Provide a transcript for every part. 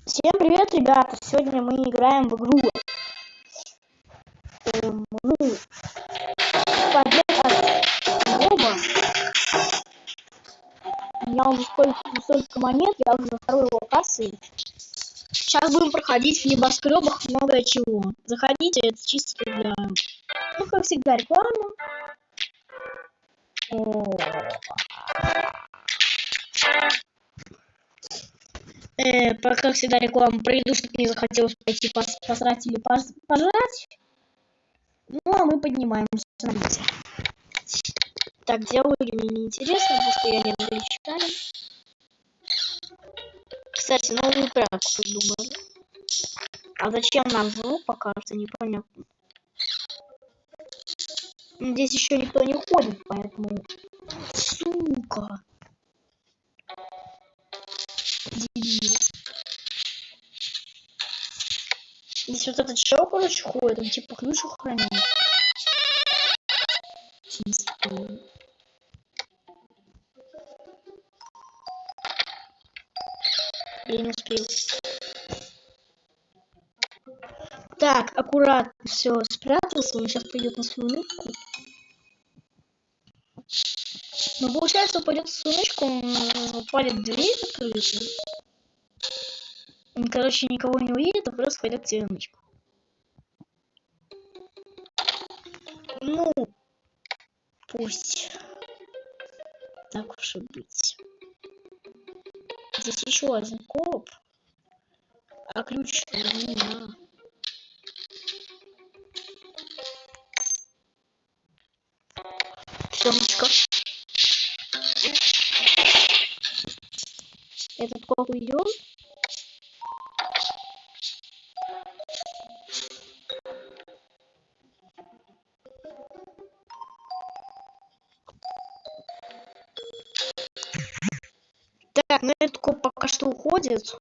Всем привет, ребята! Сегодня мы играем в игру побег от моба. У меня уже столько монет, я уже на второй локации. Сейчас будем проходить в небоскребах много чего. Заходите, это чисто для... Ну, как всегда, реклама. Как всегда, реклама. Приду, чтобы мне захотелось пойти посрать или пожрать. Ну, а мы поднимаемся. Смотрите. Так, диалоги мне не интересно, потому что я не англичанин. Кстати, новую практику придумали. А зачем нам звук, пока что непонятно. Здесь еще никто не ходит, поэтому... Сука! Дебил. Здесь вот этот чел, короче, ходит, он типа ключ хранит. Чисто. Я не успел. Так, аккуратно все спрятался, он сейчас пойдет на свою нычку. Но получается, он пойдет на свою нычку, он палит дверь открытую. Он, короче, никого не увидит, а просто пойдет к тебе на нычку. Ну, пусть. Так уж и быть. Здесь еще один коп. А ключ не на. Семечко. Этот коп уйдет. Так, ну этот коп пока что уходит.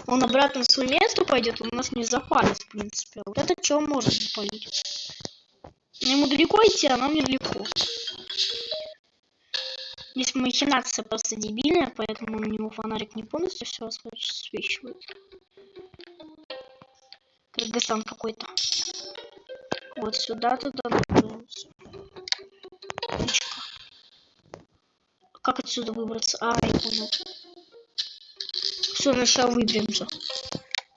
Он обратно в свое место пойдет, он нас не запалит, в принципе. Вот это что может запалить? Ему далеко идти, а нам недалеко. Здесь махинация просто дебильная, поэтому у него фонарик не полностью все освещивает. Кыргызстан какой-то. Вот сюда, туда направляемся. Как отсюда выбраться? А, я понял. Все, сейчас выберемся.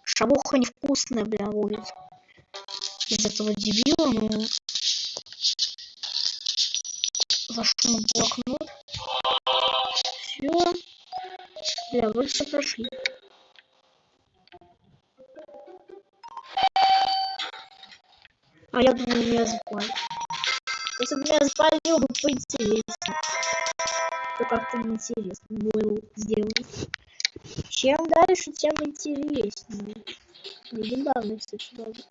Шавуха невкусная, бля, будет. Из этого дебила, ну... Зашел в блокнот. Все. Бля, вы все прошли. А я думаю, меня запалит. Если бы меня запалил, бы поинтереснее. То как-то неинтересно было сделать. Чем дальше, тем интереснее. Легендарный, кстати, даже.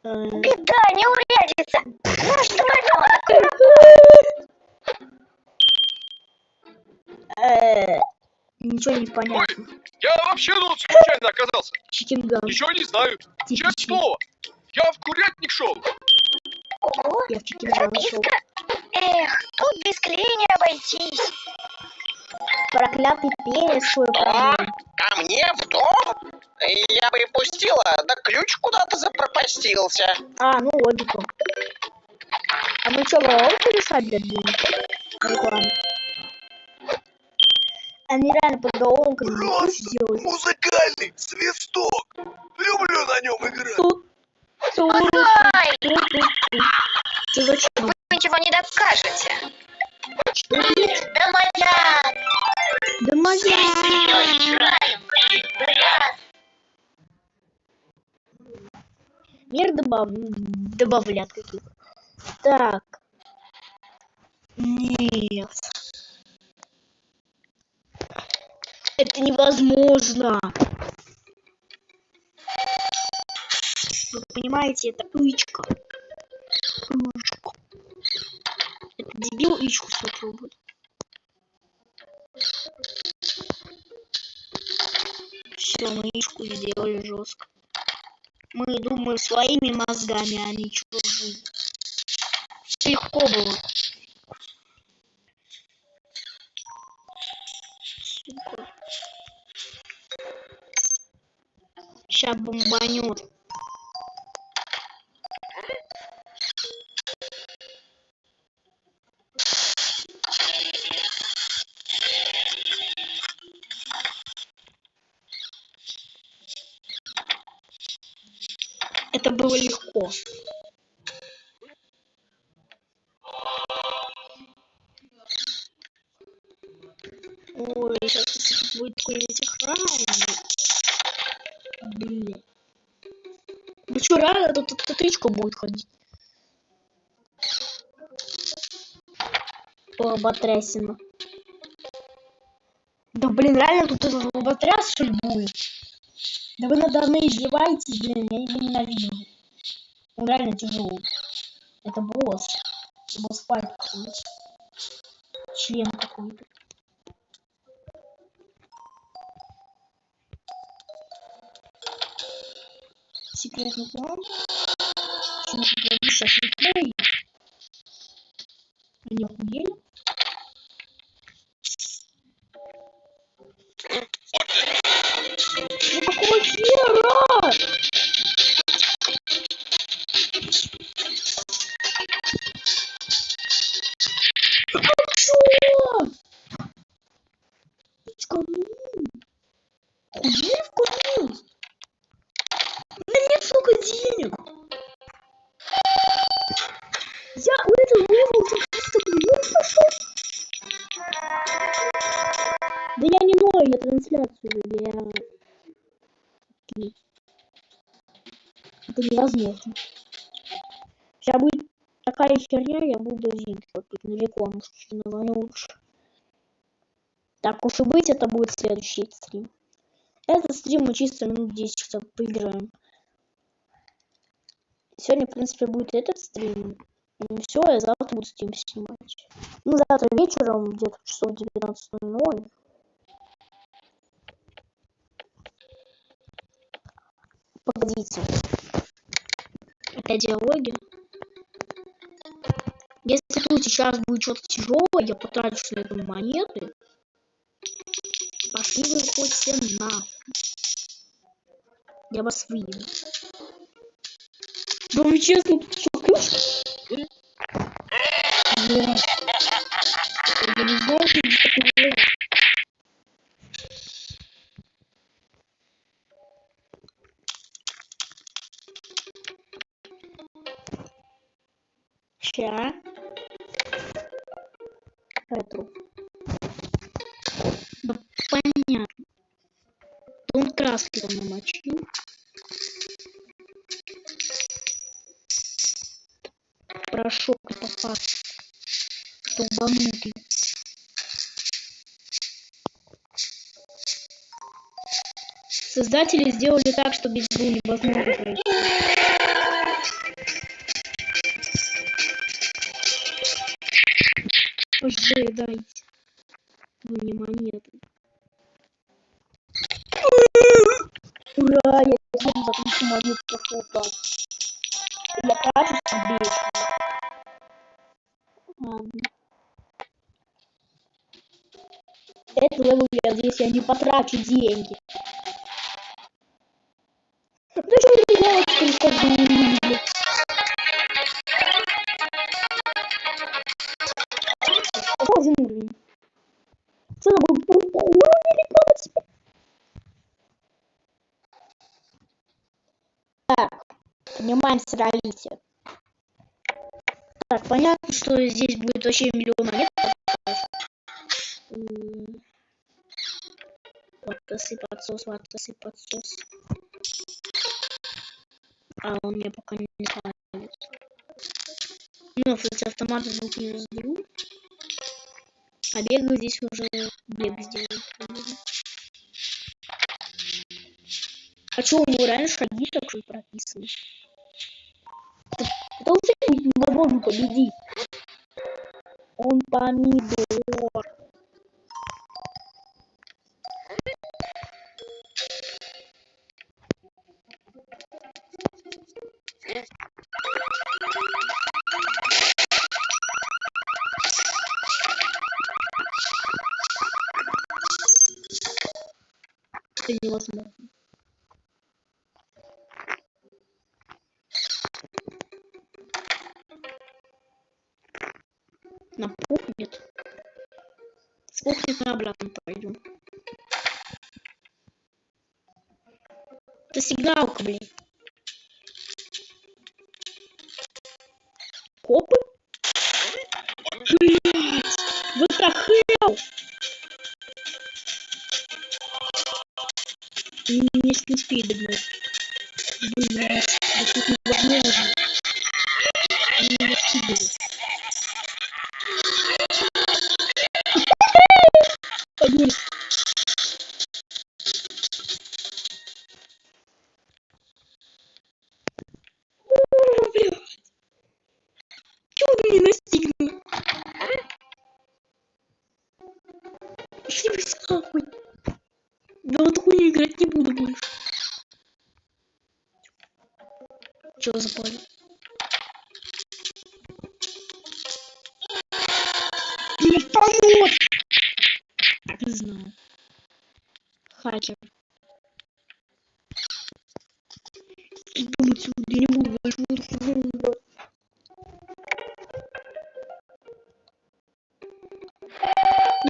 Беда, не урядится! Наш самолет! Ничего не понятно. Я вообще тут случайно оказался. Чикинган. Ничего не знаю. Честное слово. Я в курятник шел. Ого, Я в Чикинган шел. эх, тут без клея не обойтись. Проклятый перец свой Что? поймал. Ко мне в дом? Я припустила, да ключ куда-то запропастился. А, ну логика. А мы что, воровку решать будем? Реклама. Они реально под головками сделают. Музыкальный свисток. Люблю на нем играть. Тут. Ой, Ты зачем? вы ничего не докажете. Что? Да моя! Да моя! Мир добавлят каких-то. Так. Нет. Это невозможно. Вы понимаете, это ичка. Это дебил ичку все пробует. Все, мы ичку сделали жестко. Мы думаем своими мозгами, а не чужими. Легко было. Сука. Сейчас бомбанет. Это было легко. Ой, сейчас если будет какой-нибудь охранник. Блин. Ну что, реально тут тычка будет ходить? Лоботрясина. Да блин, реально тут этот лоботряс, что ли, будет? Да вы надо мной издеваетесь, блин, я его ненавижу. Он реально тяжелый. Это босс. Босс-файт какой-то. Член какой-то. Секретный план. Сейчас открою. Они охуели? Ну какого хера? А чё? Кому? Охуели в кому? У меня нет столько денег. Я у этого левела уже 300 миллионов пошел. Да я не ною, я трансляцию, это невозможно. Сейчас будет такая херня, я буду зимки попить на рекламушечки, наверное, лучше. Так уж и быть, это будет следующий стрим. Этот стрим мы чисто минут 10 часов поиграем. Сегодня, в принципе, будет этот стрим. И все, я завтра буду стрим снимать. Ну, завтра вечером, где-то часов 19:00. Погодите. Это диалоги. Если тут сейчас будет что-то тяжелое, я потрачу на это монеты. Пошли вы хоть все нахуй. Я вас выеду. Да вы честно, тут что, ключ? Нет. Я не знаю, что это такое. Ща. Ретро. Да понятно. Да он краски там намочил. Порошок и попал. Долбанутый. Создатели сделали так, чтобы здесь было невозможно пройти. Уже дайте. Вы не монеты. Ура! Я снова за 300 монет прошел так. Я трачу себе. Ладно. Это левел я здесь я не потрачу деньги. Да что ты делаешь, скажи? Один уровень. Что это был уровень или падать? Так, поднимаемся, ролите. Так, понятно, что здесь будет вообще миллион монет. Ватасы подсос, ватасы подсос. А он мне пока не нравится. Ну, кстати, автомат звук не разберу. А бег здесь уже бег сделает. А что у него реально шаги так же прописаны? Это уже будет невозможно победить. Он помидор. Это невозможно. Напухнет. Спухнет, мы обратно пойдем. Это сигналка, блин. Копы? Блять! Вы прохрел! Не успею догнать. Блять, да тут невозможно. Они меня скидывают. Погнали. О, блядь. Чего вы меня настигнули? Пошли вы нахуй. Да вот хуйню играть не буду больше. Чего запали? Перепомот! Так и знал. Хакер. Иду отсюда, я не буду больше в эту хуйню играть.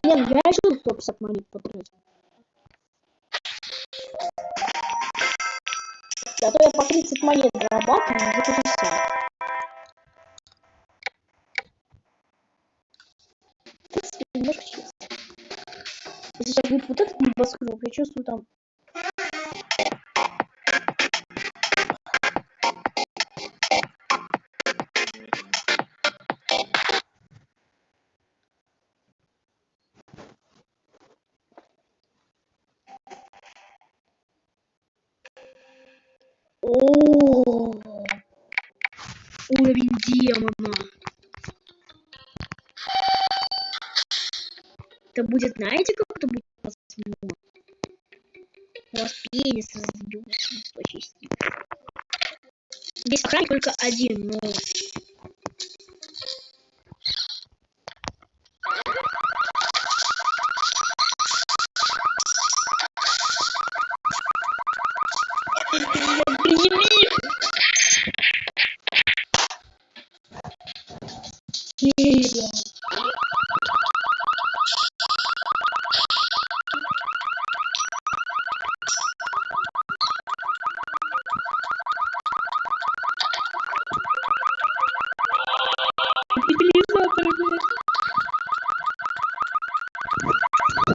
Блин, я решил 150 монет потратить. Зато я по 30 монет зарабатываю, уже 50. В принципе, немножко честно. Если сейчас будет вот этот небоскреб, я чувствую там. О, уровень демона. Это будет, знаете, как это будет посмотреть? У вас пенис разбился по части. Здесь охранник только один, но...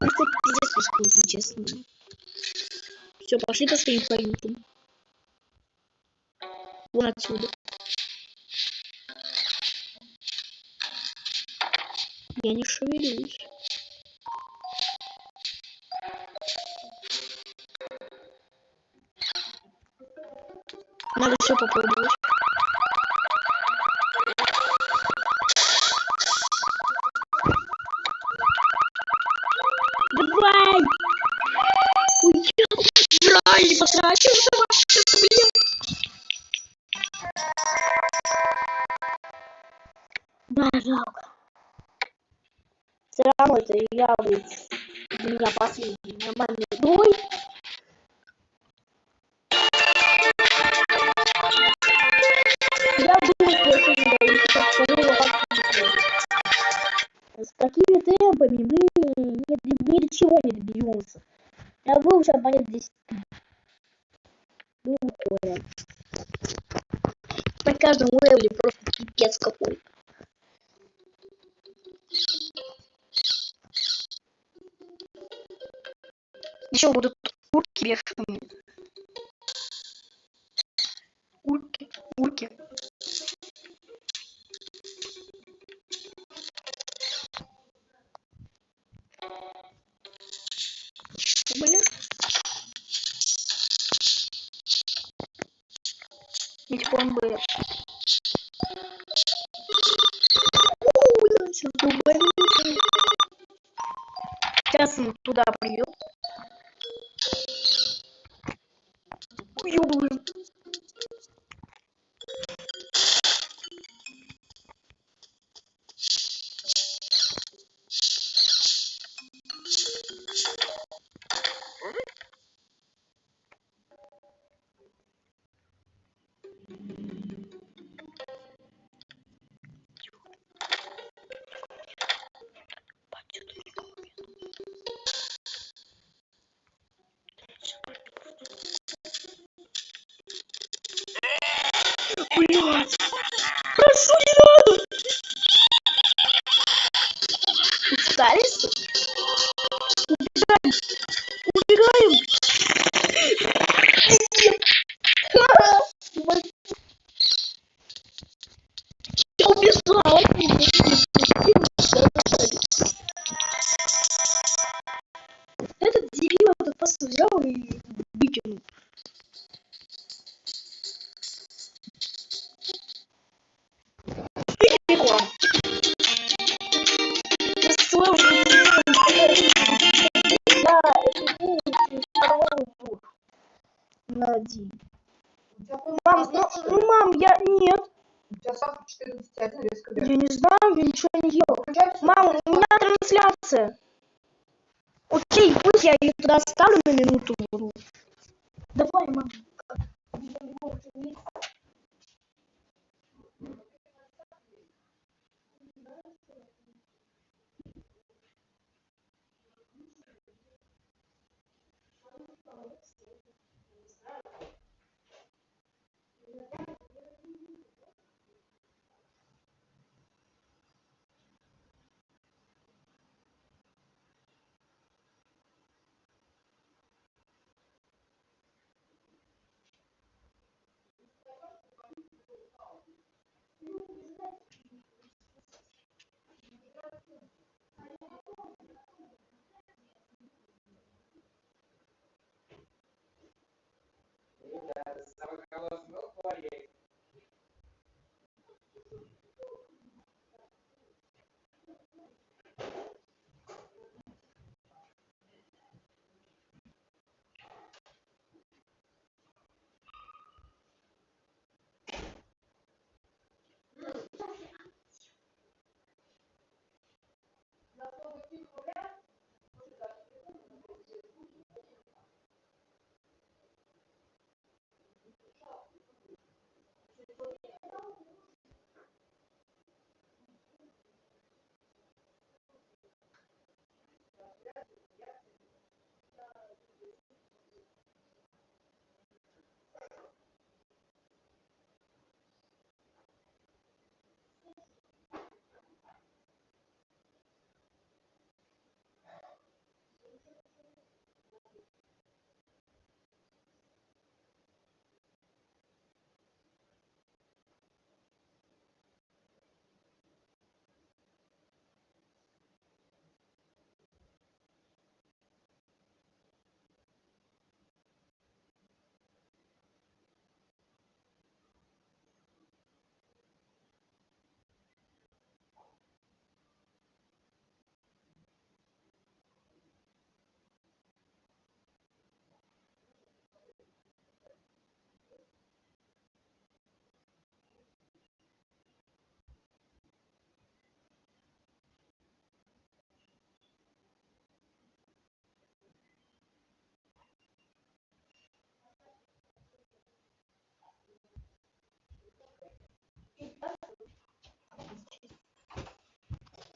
Это пиздец происходит, честно. Все, пошли по своим каютам. Вон отсюда. Я не шевелюсь. Надо все попробовать. Давай! Ой, я правильно потратился вообще, блин. Да, жалко. Все равно это я будет для меня последний нормальный бой. Я думаю, что это не дают, как второго с такими темпами мы ни до чего не добьемся. Я выучил монет 10. Ну, такое. На каждом левеле просто пипец какой. Еще будут урки бешеные. Урки, урки. Блин. Ведь бомбы. Сейчас добавим. Сейчас он туда придет. Ёблин. Блядь. Прошу, не надо. Устались? Убегаем. Убегаем. Я убежал. Этот дебил это просто взял и выкинул. Выкинул. Ты слышишь? Да, это второй тур. На один. Мам, мам, я... Нет. У тебя сахар 14,1, резко вверх. Я не знаю, я ничего не ел. Мам, у меня трансляция. Окей, пусть я ее туда ставлю на минуту. Давай, мам.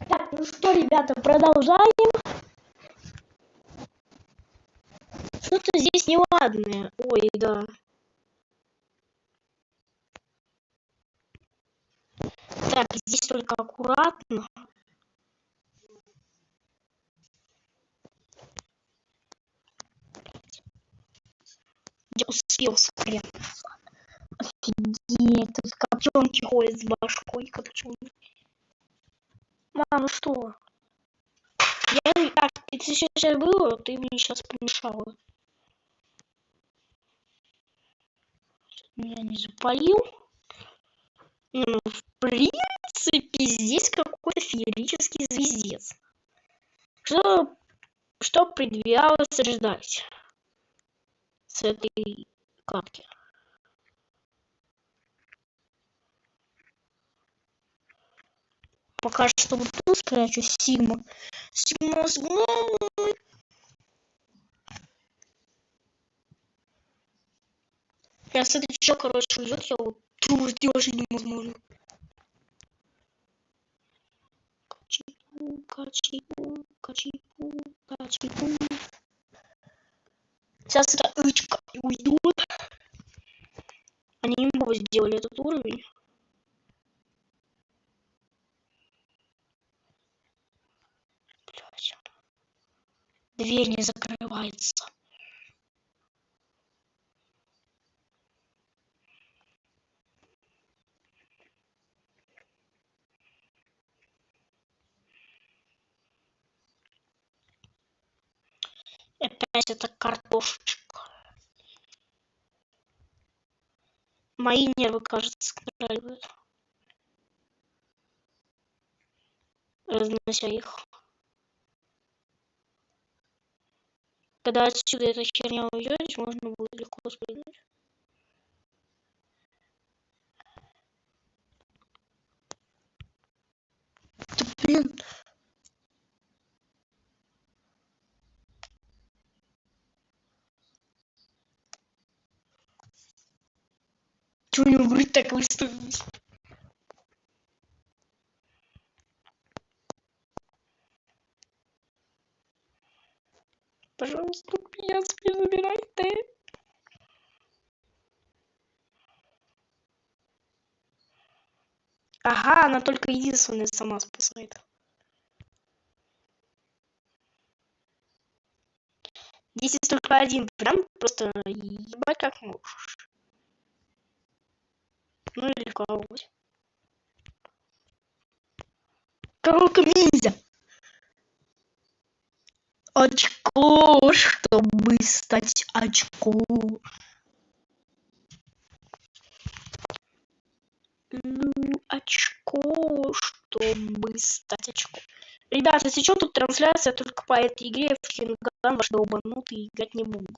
Так, ну что, ребята, продолжаем. Что-то здесь неладное. Ой, да. Так, здесь только аккуратно. Я успел спрятаться. Офигеть, тут копченки ходят с башкой копченый. Мам, ну что? Так, это сейчас было, ты мне сейчас помешала. Меня не запалил. Ну, в принципе, здесь какой-то феерический звездец. Что предъявилось ждать с этой катки? Пока что вот тут спрячу Сигма. Сигма с главной. Сейчас этот чё, короче, уйдет, я вот тоже невозможно. Качипу, качипу, качипу, качипу. Сейчас эта ычка уйдет. Они имбово сделали этот уровень. Блядь. Дверь не закрывается. Опять эта картошечка. Мои нервы, кажется, контролируют. Разнося их. Когда отсюда эта херня уйдет, можно будет легко спрыгнуть. Да блин. Чего не говорить, так выставились? Пожалуйста, меня теперь забирай ты. Ага, она только единственная сама спасает. Здесь есть только один вариант, просто ебать как можешь. Ну или кого-нибудь. Коробка ниндзя. Очко, чтобы стать очко. Очко, чтобы стать очко. Ребята, если что, тут трансляция только по этой игре в Хинган ваш долбанутый играть не буду.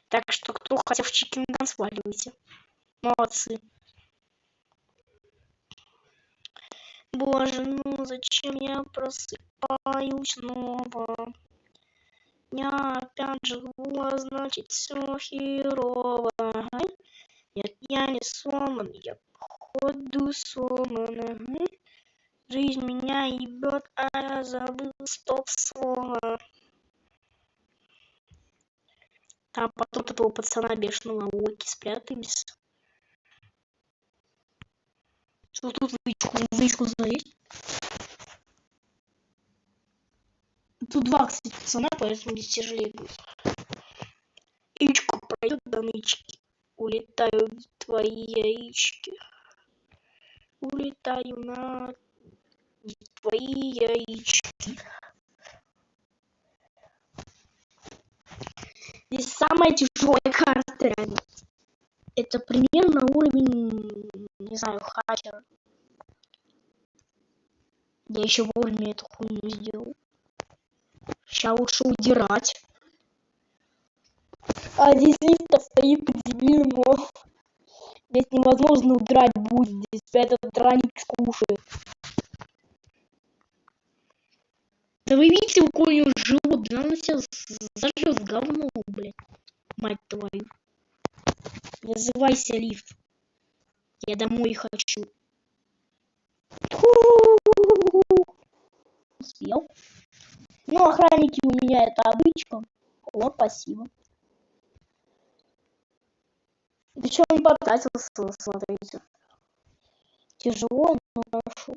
Так что, кто хотел в Чикинган, сваливайте. Молодцы. Боже, ну зачем я просыпаюсь снова? Я опять живу, а значит все херово. Нет, я не сломан, я походу сломан. Жизнь меня ебет, а я забыл стоп-слово. А потом этого пацана бешеного в локи спрятались. Что тут вычку залезть? Тут два, кстати, пацана, поэтому здесь тяжелее будет. Яичко пройдет до нычки. Улетаю в твои яички. Улетаю на твои яички. Здесь самая тяжелая карта. Это примерно уровень, не знаю, хакера. Я еще вовремя эту хуйню сделал. Сейчас лучше удирать. А здесь лифтов стоит по-дебильному. Здесь невозможно удрать будет. Здесь этот драник скушает. Да вы видите, у кого живот, да он себя зажжет говно, блядь. Мать твою. Вызывайся, лифт. Я домой хочу. Успел. Ну, охранники у меня это обычка. Вот, спасибо. Причем не потратился, смотрите. Тяжело, но хорошо.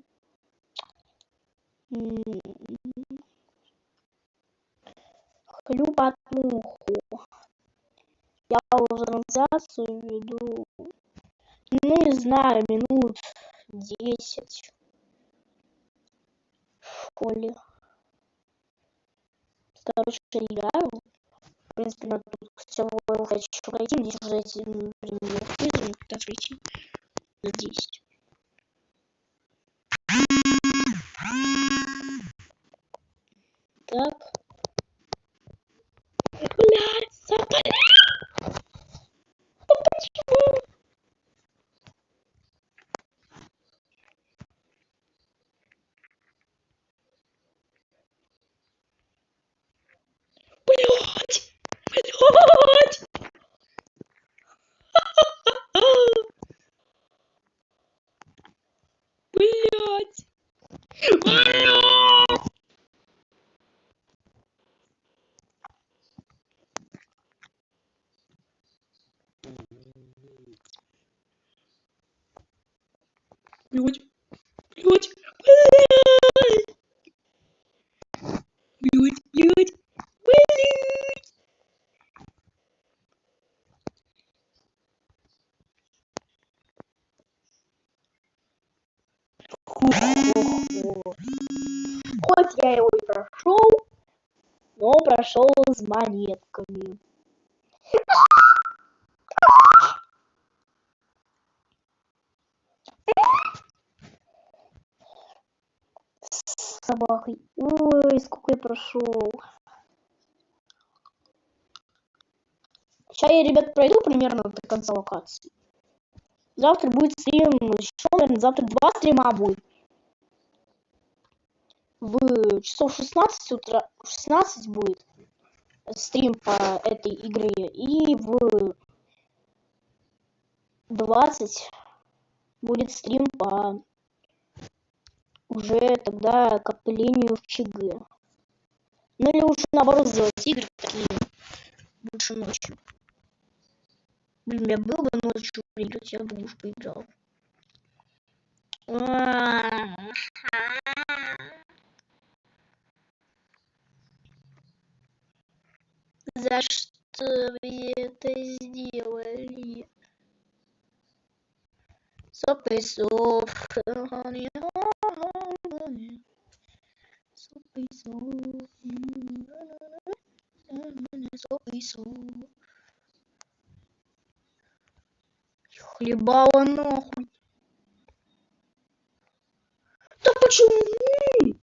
Хлюпать муху. Я уже трансляцию веду. Ну, не знаю, минут 10. В школе. Короче, играю. В принципе, надо тут все еще пройти. Здесь уже эти примеры куда пройти. На 10. Так. Блядь, заболел! Почему? Блядь! Блядь! Блядь! Блядь! Блять, блять, блять, блять, блять, блять. Хоть я его и прошел, но прошел с монетками. С собакой. Ой, сколько я прошел. Сейчас я, ребят, пройду примерно до конца локации. Завтра будет стрим, что, наверное, завтра 2 стрима будет. В часов 16 утра, 16 будет стрим по этой игре. И в 20 будет стрим по уже тогда к опылению в ЧГ. Ну или лучше наоборот сделать игры такие лучше ночью. Блин, я был бы ночью поиграть, я бы уж поиграл. За что вы это сделали? Соп и соп. Соп и соп. Соп и соп. Хлебала нахуй. Да почему?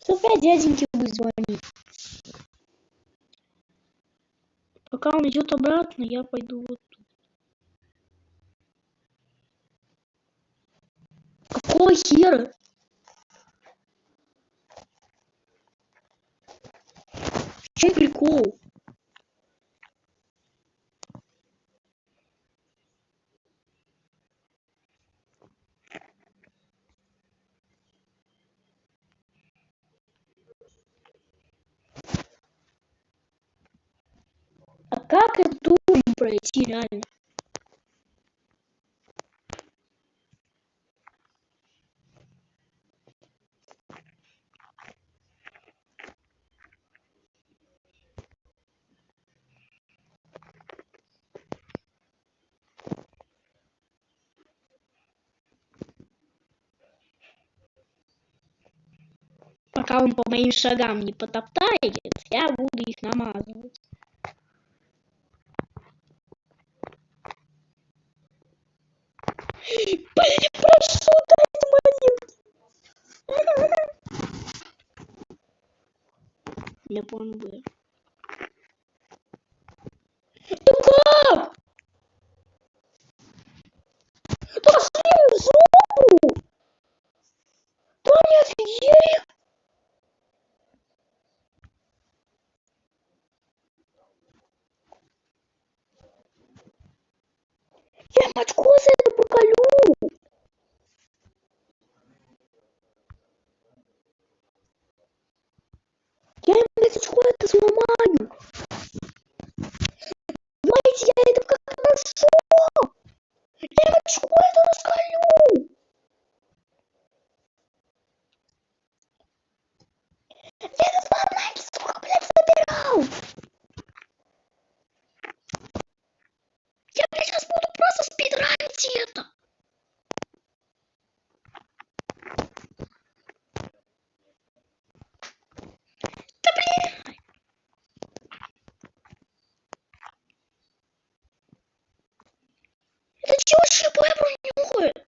Опять дяденьке будет звонить. Пока он идет обратно, я пойду вот тут. Какого хера? Че прикол? А как этот уровень пройти реально? Пока он по моим шагам не потоптает, я буду их намазывать. Блин, прошу, дайте монетки. Я понял бы. Да как? Пошли в жопу! Да они офигели! Я им очко за это проколю! Я им, блядь, очко это сломаю! Понимаете, я это как-то нашел! Я им очко это расколю! Я этот ломайки, сука, блядь, забирал! Я, блядь, сейчас буду просто спидранить это! Да блин! Это чего шибло нюхает?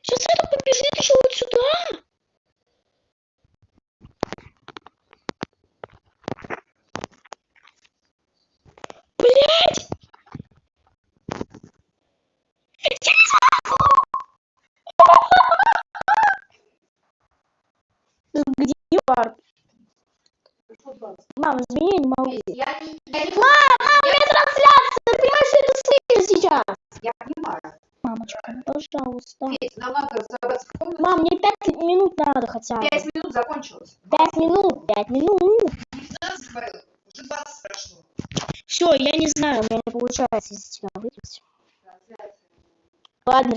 Сейчас это побежит еще вот сюда. Блять! Я не смогу! Мам, извини, я не могу. Я не Мам, у меня трансляция, ты понимаешь, что это стрим сейчас? Я понимаю. Мамочка, ну пожалуйста. Петь, нам надо собраться в комнате. Мам, мне 5 минут надо хотя бы. 5 минут закончилось. 5 минут, 5 минут. 15 говорил. Уже 20 прошло. Все, я не знаю, у меня не получается из тебя выйти. Ладно,